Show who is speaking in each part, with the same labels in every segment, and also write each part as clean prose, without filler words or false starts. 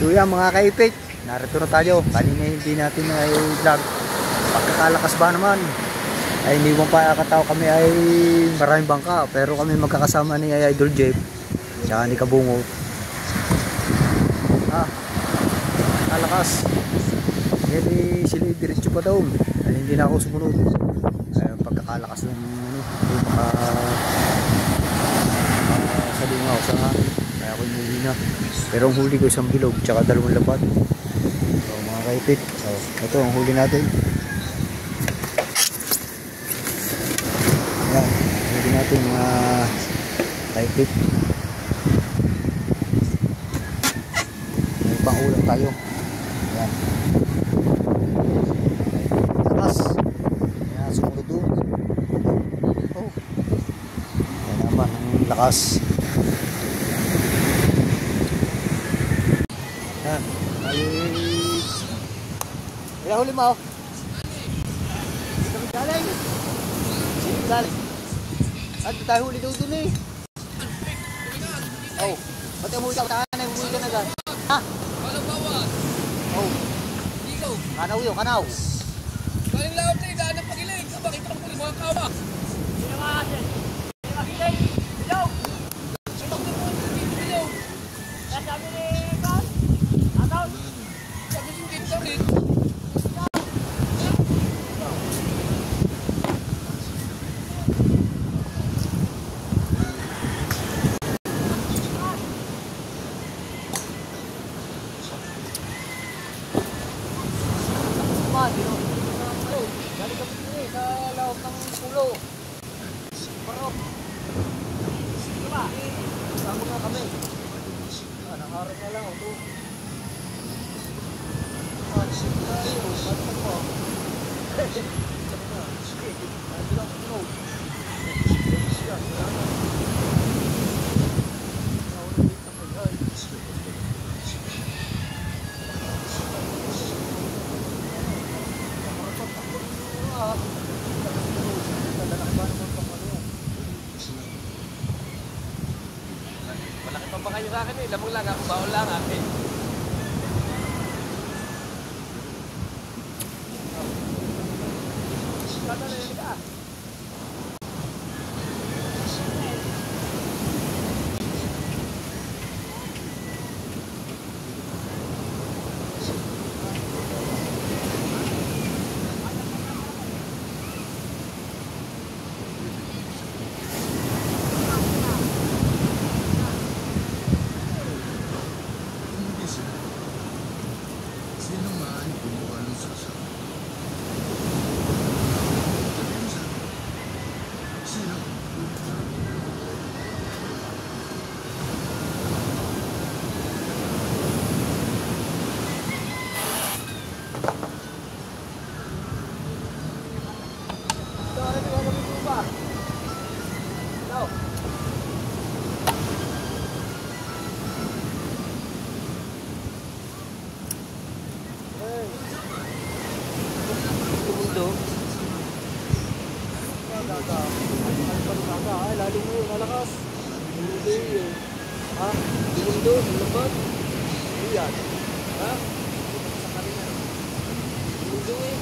Speaker 1: So yan mga kaipit, narito na tayo. Kanina hindi natin ay vlog. Pagkakalakas ba naman ay hindi mo pa katao kami ay maraming bangka. Pero kami magkakasama ni Idol Jeff tsaka ni Kabungot. Kalakas. Hindi sila diretso pa daw. Ay, hindi na ako sumunod. Ay, pagkakalakas ng sa lungaw sa hangin. Kaya ako huli na. Pero ang huli ko isang bilog tsaka 2 lapat. So mga kaipit, so, ito ang huli natin. Yan, huli natin mga kaipit. May pangulang tayo. Yan. Lakas. Yan, sumunod doon. Oh. Yan naman ang lakas. Yan. Ay, huli mo. Dito kami galing. Dito galing. At tayo huli doon dun eh. Oh. Ba't yung huli ka? Ba't yung huli ka na agad? Ha? Walang bawas. Oh. Ikaw. Kanaw yun, kanaw.
Speaker 2: Galing lang ako daan ng pagiling. Bakit ako huli mga kawa? Sino mga asin? Pagiling. Hello. Ito ko po. Hello. Kaya sabi ni Carl. Ataw. Sabi ni Victor rin. Galing kami dito sa loob ng pulo. Parok. Diba? Sama nga kami. Nakaharap na lang ako. Sip tayo. Basta po. Hindi lang puno. Malaki pa ba kayo sa akin eh? Lamang lang ako, baon lang akin. Kadali ka. Ay, lalo mo yung malakas. Hindi yun. Ha? Dumundo, lumabot. Iyan. Ha? Sa kanina. Dumundo eh.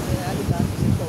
Speaker 2: Kaya alika. Ito.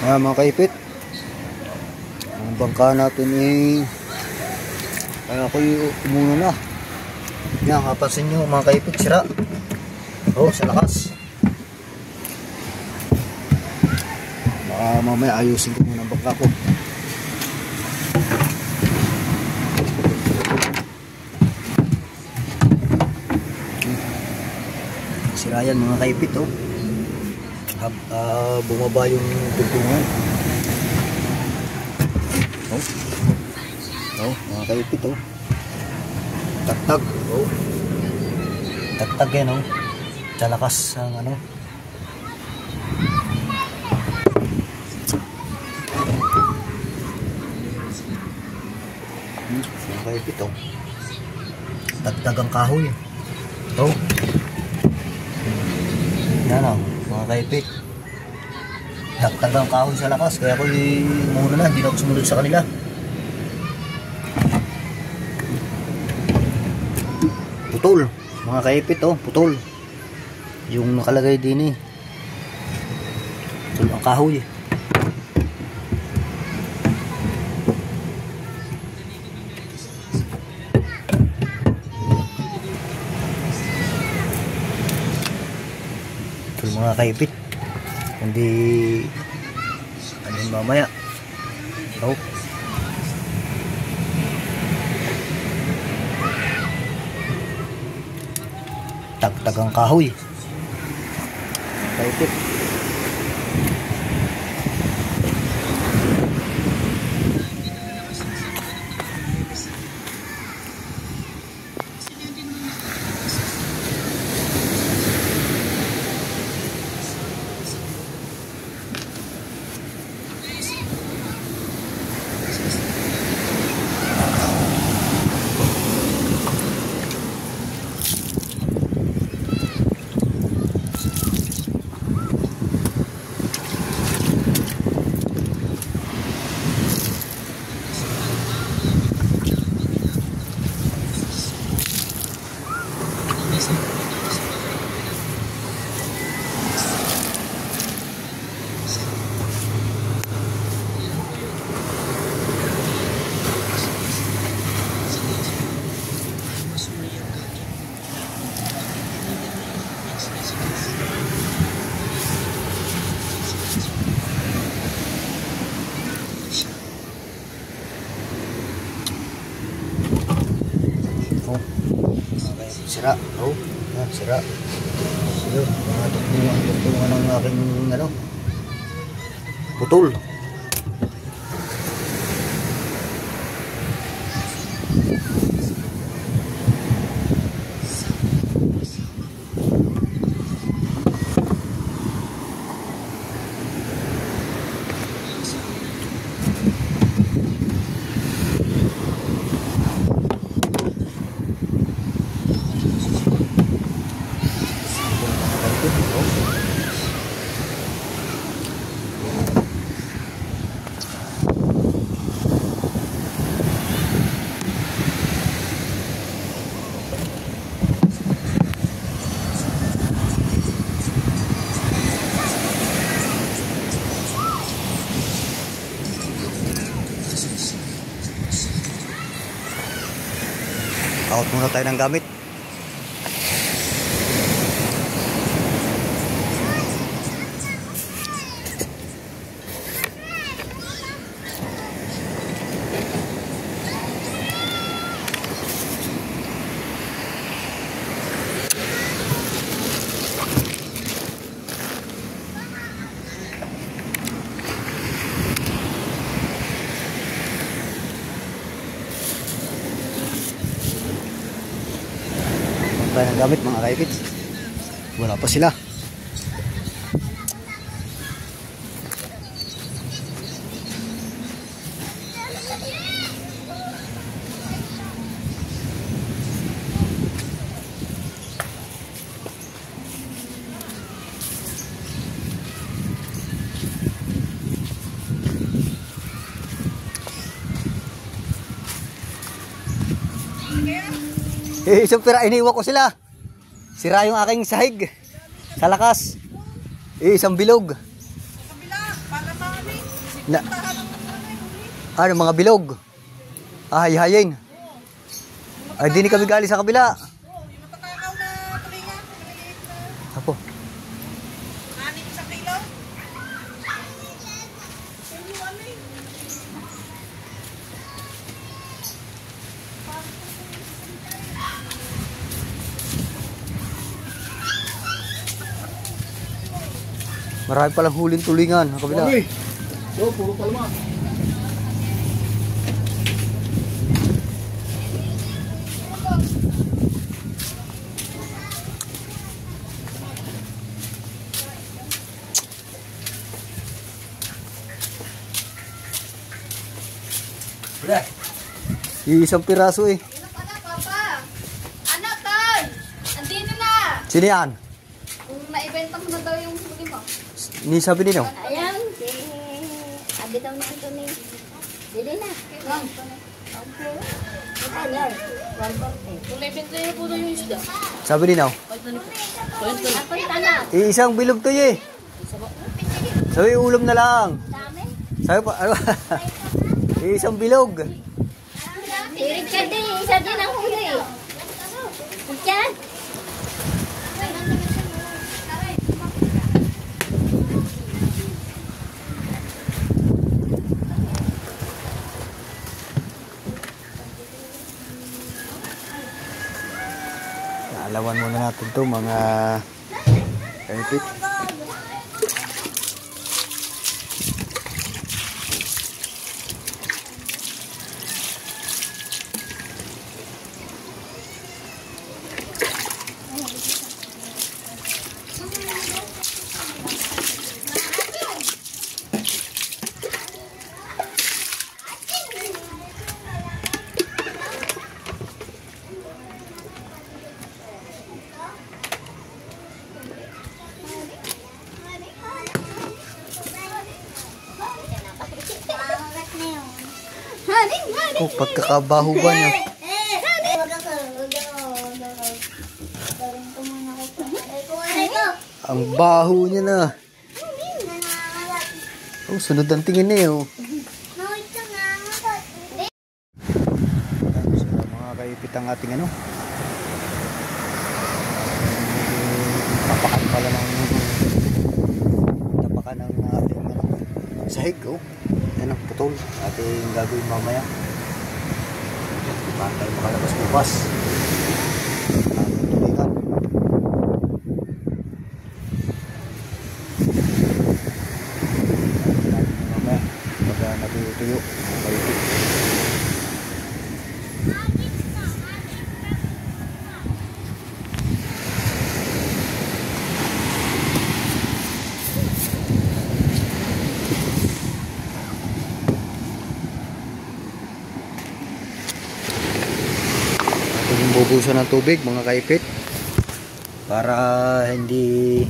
Speaker 1: Mga kaipit, ang bangka natin ay ako'y umuna na. Yan, kapansin nyo mga kaipit, sira. Sa lakas. Baka mamaya ayusin ko muna ang bangka ko. Sira yan mga kaipit, bumaba yung tugtungan. Mga kaipit, tagtag. Tagtag yan, sa lakas ang ano. Mga kaipit, tagtag ang kahoy. Yan mga kaipit, tagtag ang kahoy sa lakas, kaya ako muna na, hindi na ako sumunod sa kanila. Putol mga kaipit, putol yung nakalagay din putol ang kahoy. Mga kaipit, hindi ano yung mamaya. Tagtag ang kahoy. Kaipit. Sira. Sira. Yun, mga tugtungan ng aking putol. Out muna tayo ng gamit. Tayo ng gamit mga kaipit, wala pa sila. Isang pira, iniwan ko sila. Sira yung aking sahig sa lakas. Isang bilog.
Speaker 2: Kabila, para
Speaker 1: Na, ano, mga bilog. Ah, hayayin. Ay, di ni kami galing sa kabila.
Speaker 2: Yung matatakaw na tulinga. Maliliit na.
Speaker 1: Apo.
Speaker 2: 6 kilo.
Speaker 1: Marami palang huling tulingan sa kabila.
Speaker 3: Uy! Oh, puro palma.
Speaker 1: Isang piraso eh.
Speaker 4: Ano pala, Papa? Ano, Tay? Andino na!
Speaker 1: Sino yan?
Speaker 4: Kung naibenta mo na daw yung huli mo.
Speaker 1: Ni sabi nino.
Speaker 4: Ayan, si... Abi daw na ito ni... Bili na. Ma'am. Okay. Ano yan? 140.
Speaker 2: Kung naibenta niyo po na yung isda.
Speaker 1: Sabi nino.
Speaker 4: Napunta na.
Speaker 1: Isang bilog to eh. Sabi ulam na lang.
Speaker 4: Dami.
Speaker 1: Sabi pa, ano? Isang bilog.
Speaker 4: Tirig ka din. Isa din ang huli. Diyan.
Speaker 1: Alawan muna natin to mga kaipit. Oh, pagkakabaho ba niya? Ang baho niya na. Oh, sunod ang tingin na oh. So, mga kaipit ang ating ano. Tapakan pala ng tapakan ng ating ano, sahig oh. Ano, putol. Ating gagawin mamaya. Para tayo makalabas bukas. Ating tulingan. Mamaya, pagka natuyo-tuyo, mga kaipit. Bubusan ng tubig mga kaipit para hindi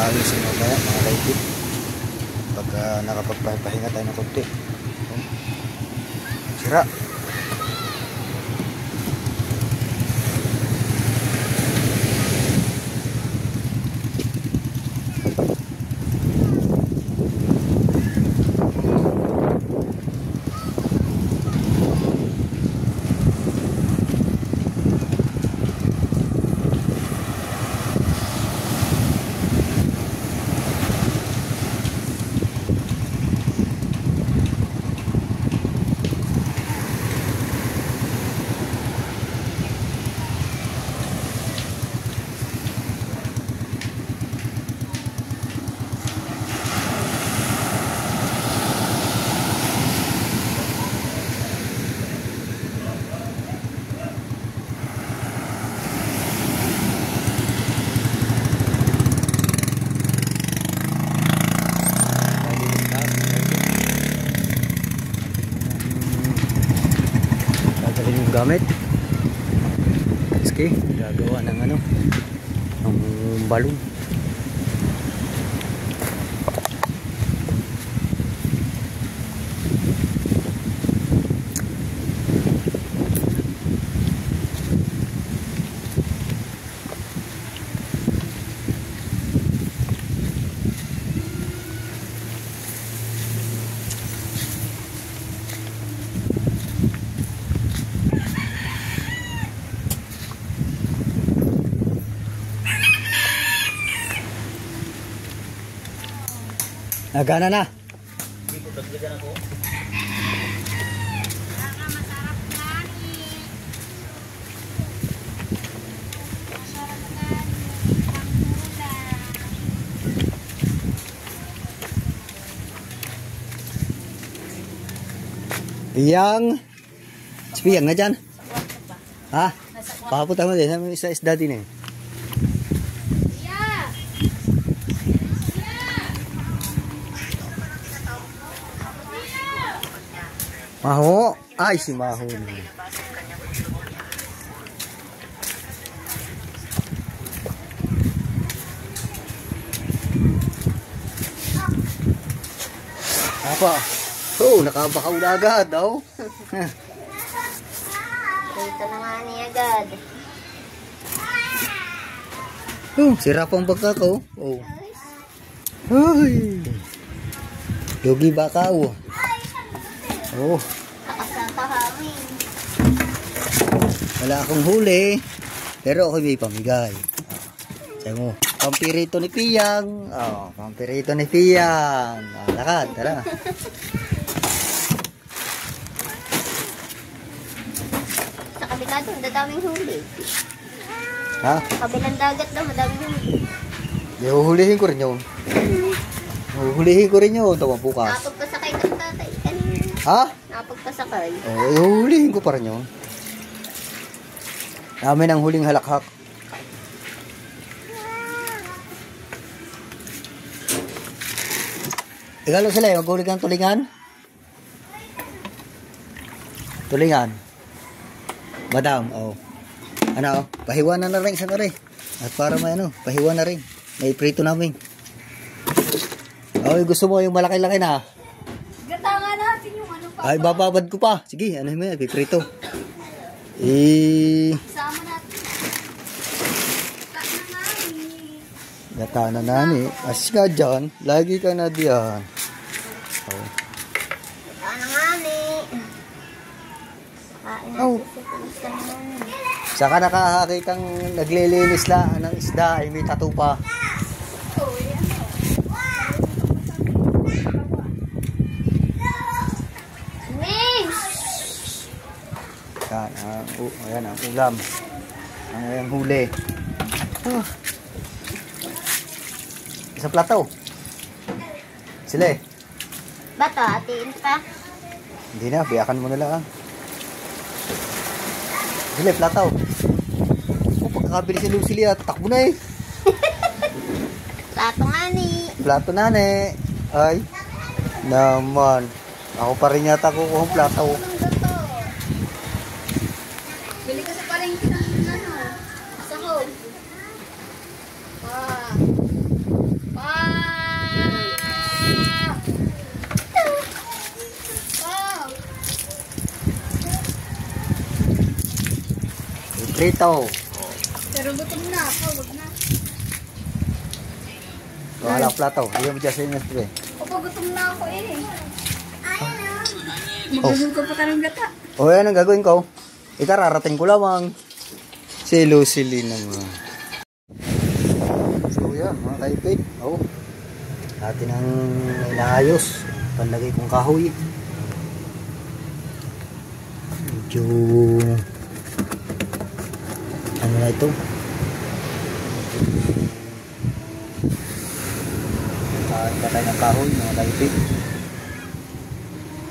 Speaker 1: Aalisin mamaya mga kaibig. Pagka nakapagpahinga tayo ng konti. Sira. Gamit. Okay, gagawa ng ano, ng balon. Nagana na. Yang Spiyang na dyan. Ha? Papunta mo din sa isda din eh. Maho. Ay, si Maho. Apa? Oh, nakabakaw na agad, oh.
Speaker 4: Dito na nga ni agad.
Speaker 1: Sira pang baka ko. Oh. Ay. Yogi bakaw. Oh.
Speaker 4: Nakasang kahangin.
Speaker 1: Wala akong huli. Pero ako may pamigay. Sabi mo, pampirito ni Piyang. Oh, pampirito ni Piyang. Oh, lakad, tara.
Speaker 4: Sa kabila doon, dadaming huli.
Speaker 1: Ha?
Speaker 4: Kabilang dagat daw, madaming huli.
Speaker 1: Huhulihin ko rin yun. Huhulihin ko rin yun. Tawang bukas.
Speaker 4: Napagpasakay ng tatay kanina.
Speaker 1: Ha?
Speaker 4: Napagpasakay.
Speaker 1: Oh, huhulihin ko pa rin yun. Namin ang huling halakhak. Igalo sila eh, maghuli kang tulingan. Tulingan. Madam, oh. Ano, pahiwa na rin isang kare. At para may ano, pahiwa na rin. May prito namin. Oh, gusto mo yung malaki-laki na.
Speaker 4: Gata nga natin yung ano pa.
Speaker 1: Ay, bababad ko pa. Sige, ano mo yan, piprito.
Speaker 4: Sama natin.
Speaker 1: Gata na nani. Asis ka dyan. Lagi ka na diyan. Oh.
Speaker 4: Ano nga ni? Kain
Speaker 1: Oh. Saka nakakakitang naglilinis na ng isda ay may tattoo pa. Ayan ang ulam. Ang huli. Sa plato. Sila eh.
Speaker 4: Bato, atiin pa.
Speaker 1: Hindi na, biyakan mo na lang. Sila eh, plato. Pagkakabili si Lucille at takbo na eh.
Speaker 4: Plato nga ni.
Speaker 1: Plato na ne. Ay. Naman. Ako pa rin yata kukuha ng plato.
Speaker 4: Bili ka sa palengke ng ano, sa home. Pa
Speaker 1: Sito.
Speaker 4: Pero gutom na ako, wag na.
Speaker 1: Wala akong plato. Hindi mo dyan sa inyo.
Speaker 4: Opo, gutom na ako eh. Magulo ko pa ka ng gata.
Speaker 1: O yan ang gagawin ko. Ikararating ko lamang. Silo-sili naman. So yan mga kaipig. Oh. Atin ang inaayos. Panlagay kong kahoy. Medyo ano na ito? Kahanap pa tayo ng kahoy mga kaipig.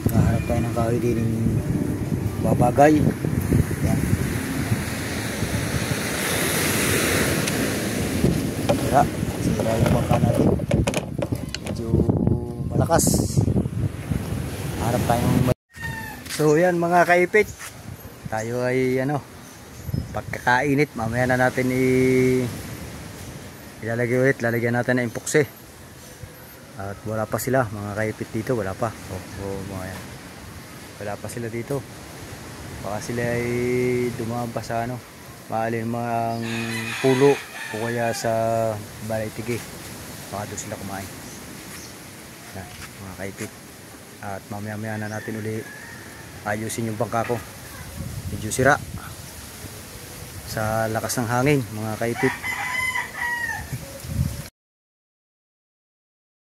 Speaker 1: Kahanap tayo ng kahoy din yung babagay. Yan. Sira yung bangka natin. Medyo malakas. Harap tayong. So yan mga kaipit, tayo ay pagkakainit, mamaya na natin ilalagay ulit, lalagyan natin ng impokse. At wala pa sila mga kaipit dito, wala pa. Mga yan. Wala pa sila dito. Baka sila ay dumaan pa sa maalin mga pulo o kaya sa balay tige. Baka doon sila kumain. Yan, mga kaipit. At mamaya na natin uli ayusin yung bangka ko. Medyo sira sa lakas ng hangin mga kaipit.